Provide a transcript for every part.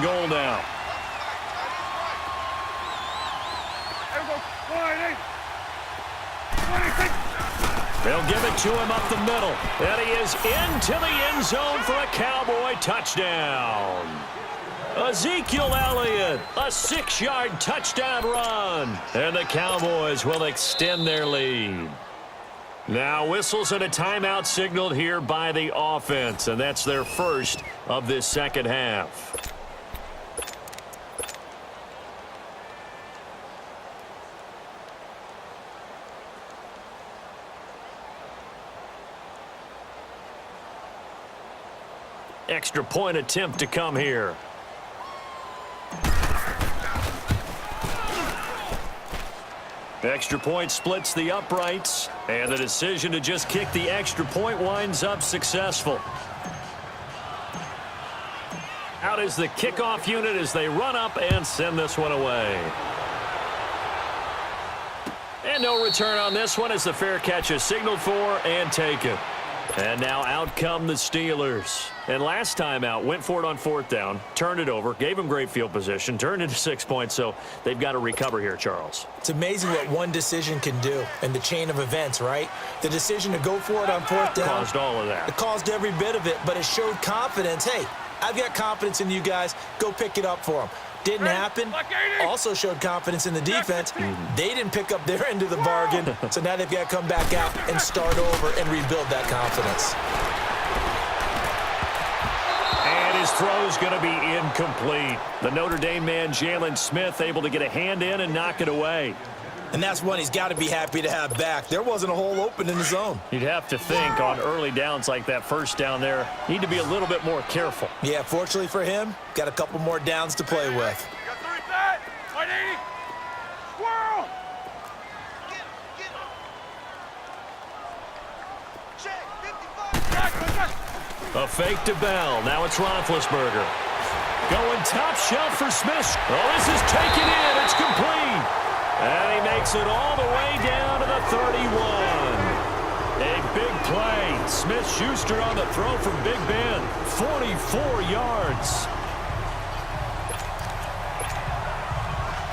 goal now. They'll give it to him up the middle. And he is into the end zone for a Cowboy touchdown. Ezekiel Elliott, a 6-yard touchdown run. And the Cowboys will extend their lead. Now whistles and a timeout signaled here by the offense. And that's their first of this second half. Extra point attempt to come here. Extra point splits the uprights, and the decision to just kick the extra point winds up successful. Out is the kickoff unit as they run up and send this one away. And no return on this one as the fair catch is signaled for and taken. And now out come the Steelers. And last time out, went for it on 4th down, turned it over, gave them great field position, turned into 6 points, so they've got to recover here, Charles. It's amazing what one decision can do in the chain of events, right? The decision to go for it on 4th down. Caused all of that. It caused every bit of it, but it showed confidence. Hey, I've got confidence in you guys. Go pick it up for them. Didn't happen. Also showed confidence in the defense. They didn't pick up their end of the bargain, so now they've got to come back out and start over and rebuild that confidence. And his throw is going to be incomplete. The Notre Dame man, Jalen Smith, able to get a hand in and knock it away. And that's one he's got to be happy to have back. There wasn't a hole open in the zone. You'd have to think on early downs like that first down there, need to be a little bit more careful. Yeah, fortunately for him, got a couple more downs to play with. A fake to Bell. Now it's Roethlisberger. Going top shelf for Smith. Oh, this is taken in. It's complete. And he makes it all the way down to the 31. A big play. Smith-Schuster on the throw from Big Ben. 44 yards.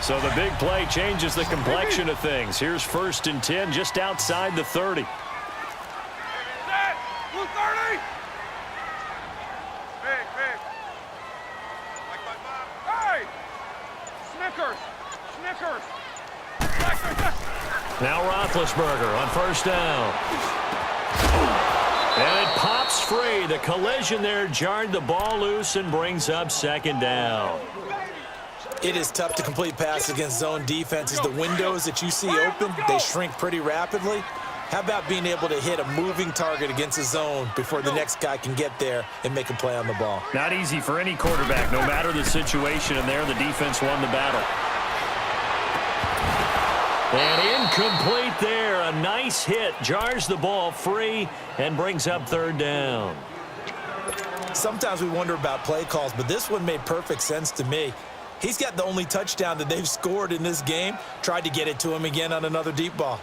So the big play changes the complexion of things. Here's 1st and 10 just outside the 30. Now Roethlisberger on 1st down. And it pops free. The collision there jarred the ball loose and brings up 2nd down. It is tough to complete passes against zone defenses. The windows that you see open, they shrink pretty rapidly. How about being able to hit a moving target against a zone before the next guy can get there and make a play on the ball? Not easy for any quarterback, no matter the situation, and there the defense won the battle. And incomplete there. A nice hit. Jars the ball free and brings up 3rd down. Sometimes we wonder about play calls, but this one made perfect sense to me. He's got the only touchdown that they've scored in this game. Tried to get it to him again on another deep ball.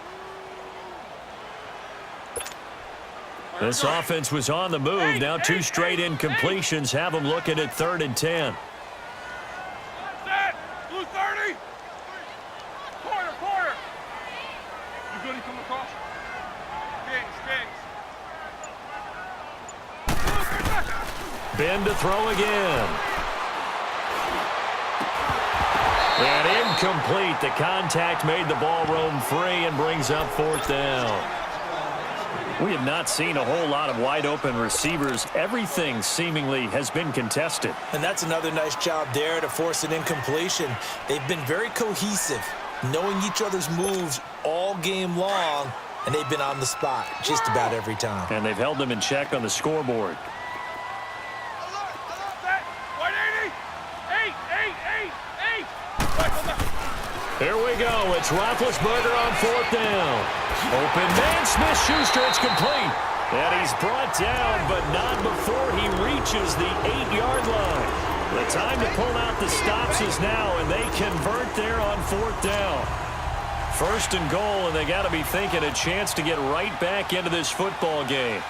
This offense was on the move. Now 2 straight incompletions have them looking at 3rd and 10. Ben to throw again. And incomplete. The contact made the ball roam free and brings up 4th down. We have not seen a whole lot of wide-open receivers. Everything seemingly has been contested. And that's another nice job there to force an incompletion. They've been very cohesive, knowing each other's moves all game long, and they've been on the spot just about every time. And they've held them in check on the scoreboard. Here we go. It's Roethlisberger on 4th down. Open man, Smith-Schuster. It's complete. And he's brought down, but not before he reaches the 8-yard line. The time to pull out the stops is now, and they convert there on 4th down. 1st and goal, and they got to be thinking a chance to get right back into this football game.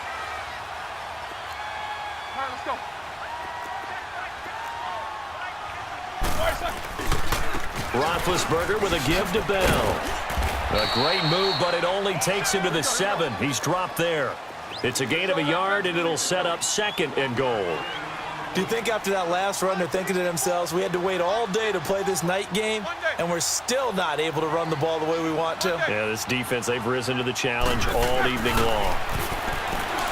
Roethlisberger with a give to Bell. A great move, but it only takes him to the 7. He's dropped there. It's a gain of a yard, and it'll set up 2nd and goal. Do you think after that last run they're thinking to themselves, we had to wait all day to play this night game, and we're still not able to run the ball the way we want to? Yeah, this defense, they've risen to the challenge all evening long.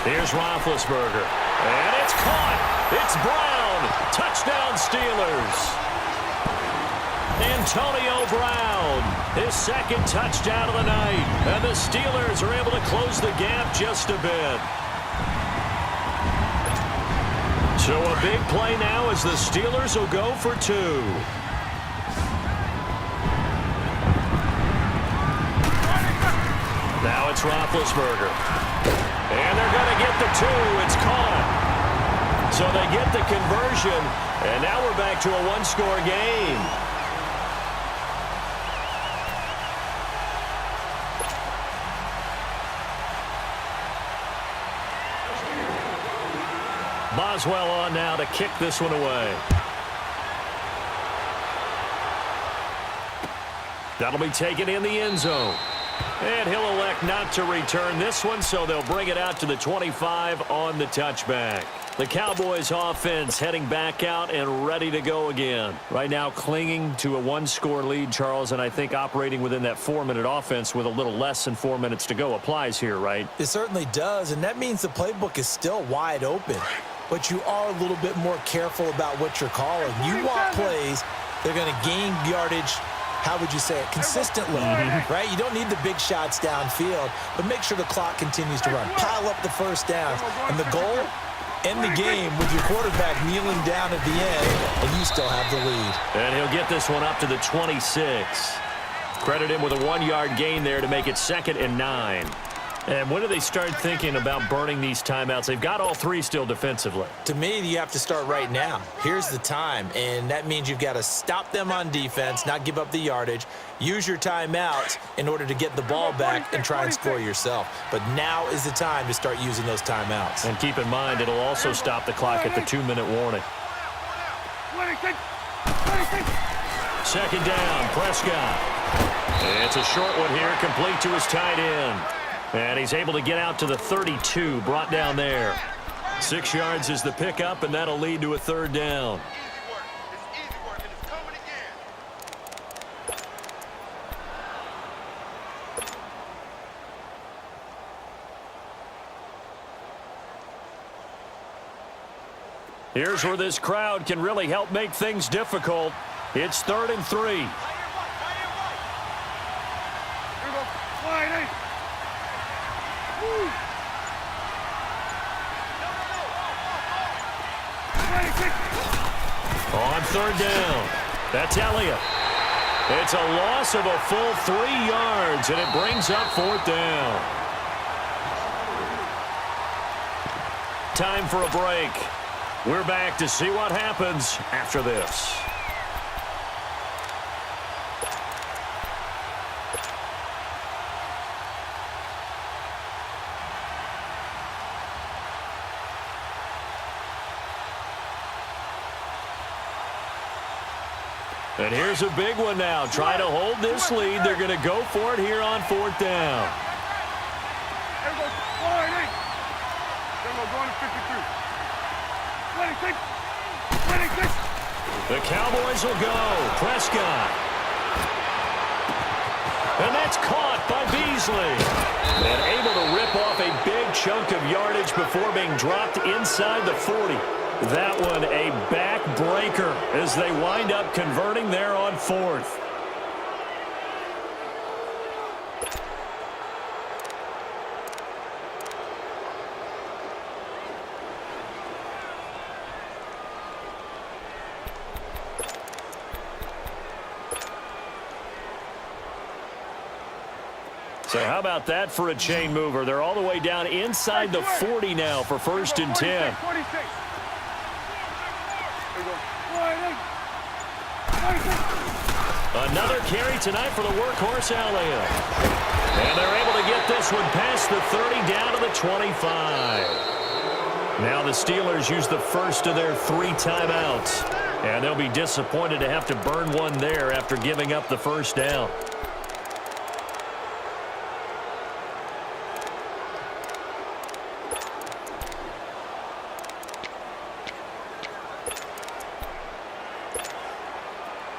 Here's Roethlisberger, and it's caught. It's Brown. Touchdown, Steelers. Antonio Brown, his 2nd touchdown of the night, and the Steelers are able to close the gap just a bit. So a big play now as the Steelers will go for 2. Now it's Roethlisberger. And they're going to get the 2. It's caught. So they get the conversion, and now we're back to a 1-score game. Boswell on now to kick this one away. That'll be taken in the end zone. And he'll elect not to return this one, so they'll bring it out to the 25 on the touchback. The Cowboys offense heading back out and ready to go again. Right now clinging to a 1-score lead, Charles, and I think operating within that 4-minute offense with a little less than 4 minutes to go applies here, right? It certainly does, and that means the playbook is still wide open. But you are a little bit more careful about what you're calling. You want plays, they're going to gain yardage, how would you say it, consistently, right? You don't need the big shots downfield, but make sure the clock continues to run. Pile up the first down, and the goal, end the game with your quarterback kneeling down at the end, and you still have the lead. And he'll get this one up to the 26. Credit him with a 1-yard gain there to make it 2nd and 9. And when do they start thinking about burning these timeouts? They've got all 3 still defensively. To me, you have to start right now. Here's the time, and that means you've got to stop them on defense, not give up the yardage, use your timeouts in order to get the ball back and try and score yourself. But now is the time to start using those timeouts. And keep in mind, it'll also stop the clock at the 2-minute warning. 2nd down, Prescott. It's a short one here, complete to his tight end. And he's able to get out to the 32, brought down there. 6 yards is the pickup, and that'll lead to a 3rd down. Here's where this crowd can really help make things difficult. It's 3rd and 3. On 3rd down, that's Elliott. It's a loss of a full 3 yards, and it brings up 4th down. Time for a break. We're back to see what happens after this. And here's a big one now. Try to hold this lead. They're going to go for it here on 4th down. The Cowboys will go. Prescott. And that's caught by Beasley. And able to rip off a big chunk of yardage before being dropped inside the 40. That one a backbreaker as they wind up converting there on 4th. So how about that for a chain mover? They're all the way down inside the 40 now for 1st and 10. Another carry tonight for the workhorse Elliott. And they're able to get this one past the 30 down to the 25. Now the Steelers use the first of their 3 timeouts. And they'll be disappointed to have to burn one there after giving up the first down.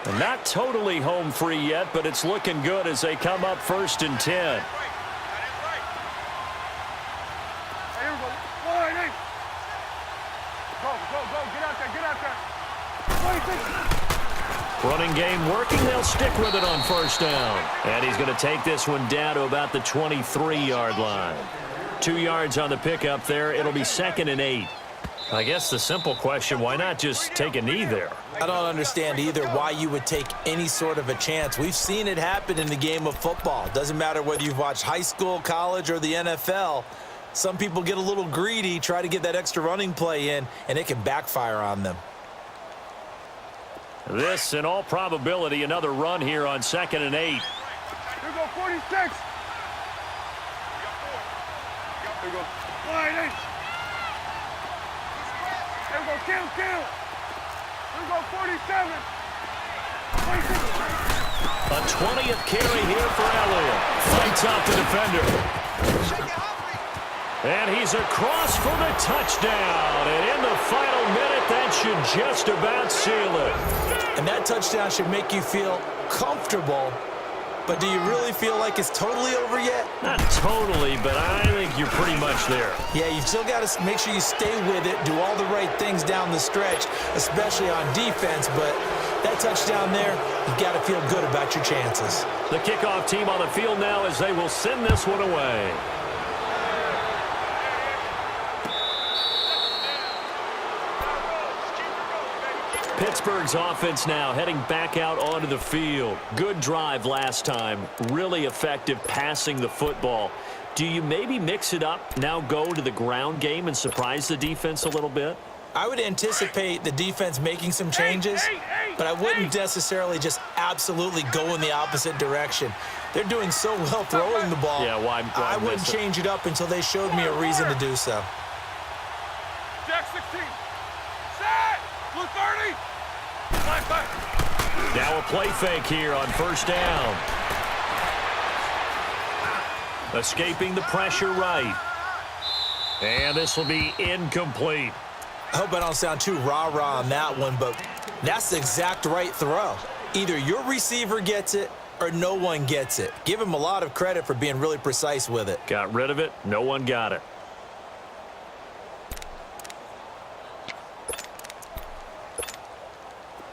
And not totally home free yet, but it's looking good as they come up 1st and 10. Running game working. They'll stick with it on 1st down. And he's going to take this one down to about the 23-yard line. 2 yards on the pickup there. It'll be 2nd and 8. I guess the simple question, why not just take a knee there? I don't understand either why you would take any sort of a chance. We've seen it happen in the game of football. Doesn't matter whether you've watched high school, college, or the NFL. Some people get a little greedy, try to get that extra running play in, and it can backfire on them. This, in all probability, another run here on 2nd and 8. Here go 46. Here go. Wide eight. Here go, kill. Here go 47. 26. A 20th carry here for Elliott. Fights off the defender. And he's across for the touchdown. And in the final minute, that should just about seal it. And that touchdown should make you feel comfortable. But do you really feel like it's totally over yet? Not totally, but I think you're pretty much there. Yeah, you've still got to make sure you stay with it, do all the right things down the stretch, especially on defense. But that touchdown there, you've got to feel good about your chances. The kickoff team on the field now as they will send this one away. Pittsburgh's offense now heading back out onto the field. Good drive last time. Really effective passing the football. Do you maybe mix it up, now go to the ground game and surprise the defense a little bit? I would anticipate the defense making some changes, but I wouldn't necessarily just absolutely go in the opposite direction. They're doing so well throwing the ball. Yeah, why I wouldn't change it up until they showed me a reason to do so. Jack 16. Set. Blue 30. Back. Now a play fake here on 1st down. Escaping the pressure right. And this will be incomplete. I hope I don't sound too rah-rah on that one, but that's the exact right throw. Either your receiver gets it or no one gets it. Give him a lot of credit for being really precise with it. Got rid of it. No one got it.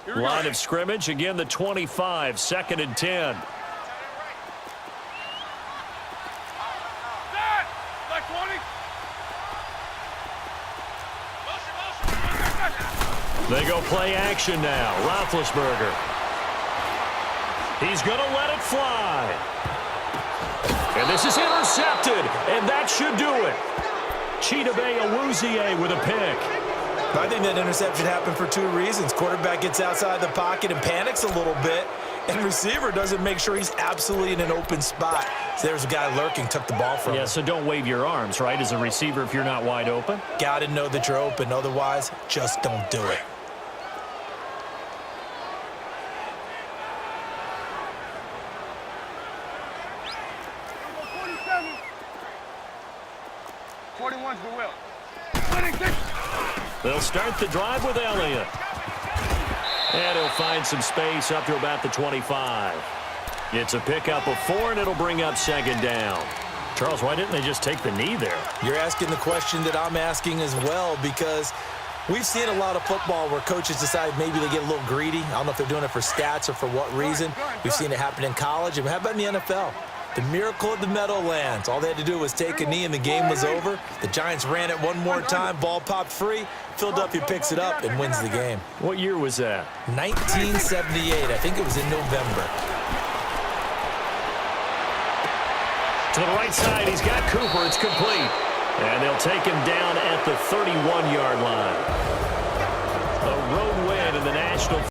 Line of scrimmage, again the 25, 2nd and 10. They go play action now. Roethlisberger. He's going to let it fly. And this is intercepted, and that should do it. Chidobe Awuzie with a pick. I think that interception happened for 2 reasons. Quarterback gets outside the pocket and panics a little bit, and receiver doesn't make sure he's absolutely in an open spot. So there's a guy lurking, took the ball from him. Yeah, so don't wave your arms, right, as a receiver if you're not wide open? Got to know that you're open. Otherwise, just don't do it. They'll start the drive with Elliott. And he'll find some space up to about the 25. It's a pickup of 4, and it'll bring up 2nd down. Charles, why didn't they just take the knee there? You're asking the question that I'm asking as well, because we've seen a lot of football where coaches decide maybe they get a little greedy. I don't know if they're doing it for stats or for what reason. We've seen it happen in college. And how about in the NFL? The miracle of the Meadowlands. All they had to do was take a knee and the game was over. The Giants ran it one more time. Ball popped free. Philadelphia picks it up and wins the game. What year was that? 1978. I think it was in November. To the right side, he's got Cooper. It's complete. And they'll take him down at the 31-yard line. A road win in the National